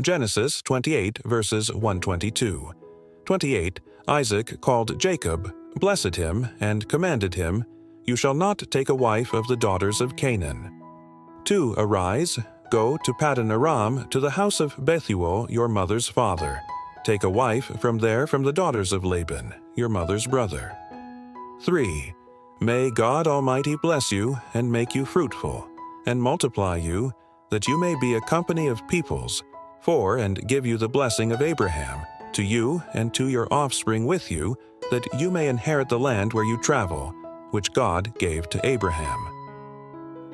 Genesis 28 verses 122. 28. Isaac called Jacob, blessed him, and commanded him, You shall not take a wife of the daughters of Canaan. 2. Arise, go to Paddan Aram, to the house of Bethuel your mother's father. Take a wife from there from the daughters of Laban, your mother's brother. 3. May God Almighty bless you, and make you fruitful, and multiply you, that you may be a company of peoples, and give you the blessing of Abraham, to you and to your offspring with you, that you may inherit the land where you travel, which God gave to Abraham.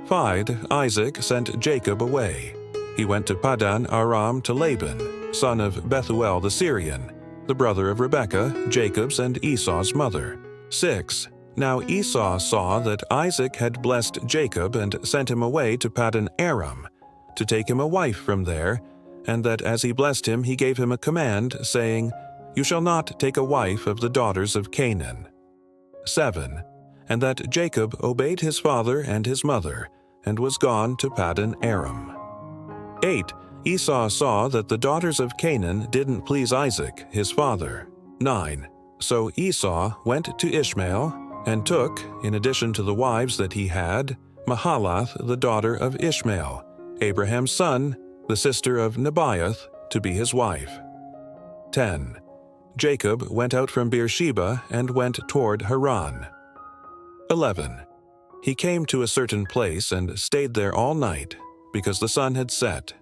5. Isaac sent Jacob away. He went to Paddan Aram to Laban, son of Bethuel the Syrian, the brother of Rebekah, Jacob's and Esau's mother. 6. Now Esau saw that Isaac had blessed Jacob and sent him away to Paddan Aram, to take him a wife from there, and that as he blessed him he gave him a command, saying, You shall not take a wife of the daughters of Canaan. 7. And that Jacob obeyed his father and his mother, and was gone to Paddan Aram. 8. Esau saw that the daughters of Canaan didn't please Isaac, his father. 9. So Esau went to Ishmael, and took, in addition to the wives that he had, Mahalath the daughter of Ishmael, Abraham's son, the sister of Nebaioth, to be his wife. 10. Jacob went out from Beersheba and went toward Haran. 11. He came to a certain place and stayed there all night, because the sun had set.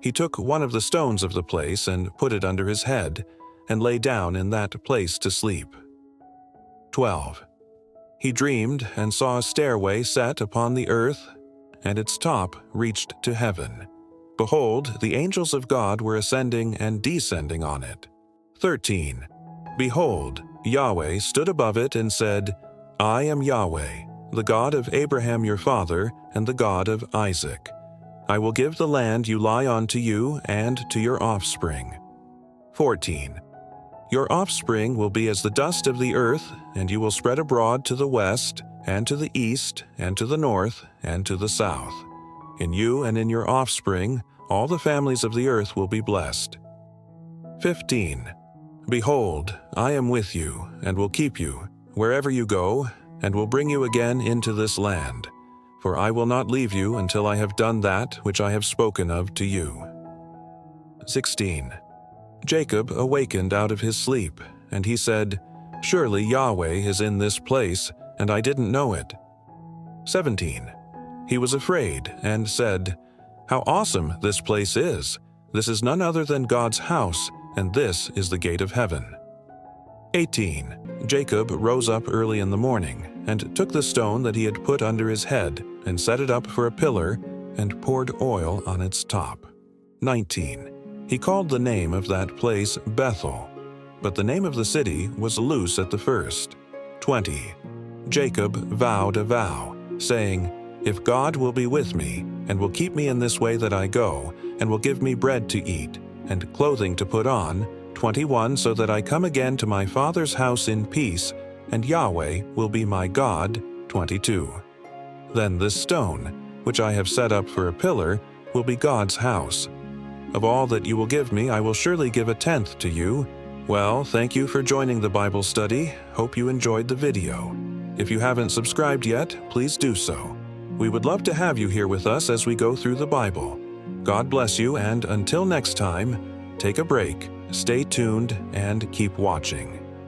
He took one of the stones of the place and put it under his head, and lay down in that place to sleep. 12. He dreamed and saw a stairway set upon the earth, and its top reached to heaven. Behold, the angels of God were ascending and descending on it. 13. Behold, Yahweh stood above it and said, I am Yahweh, the God of Abraham your father, and the God of Isaac. I will give the land you lie on to you and to your offspring. 14. Your offspring will be as the dust of the earth, and you will spread abroad to the west, and to the east, and to the north, and to the south. In you and in your offspring, all the families of the earth will be blessed. 15. Behold, I am with you, and will keep you, wherever you go, and will bring you again into this land. For I will not leave you until I have done that which I have spoken of to you. 16. Jacob awakened out of his sleep, and he said, Surely Yahweh is in this place, and I didn't know it. 17. He was afraid, and said, How awesome this place is! This is none other than God's house, and this is the gate of heaven. 18. Jacob rose up early in the morning, and took the stone that he had put under his head, and set it up for a pillar, and poured oil on its top. 19. He called the name of that place Bethel, but the name of the city was Luz at the first. 20. Jacob vowed a vow, saying, If God will be with me, and will keep me in this way that I go, and will give me bread to eat, and clothing to put on, 21, so that I come again to my father's house in peace, and Yahweh will be my God, 22. Then this stone, which I have set up for a pillar, will be God's house. Of all that you will give me, I will surely give a tenth to you. Well, thank you for joining the Bible study. Hope you enjoyed the video. If you haven't subscribed yet, please do so. We would love to have you here with us as we go through the Bible. God bless you, and until next time, take a break, stay tuned, and keep watching.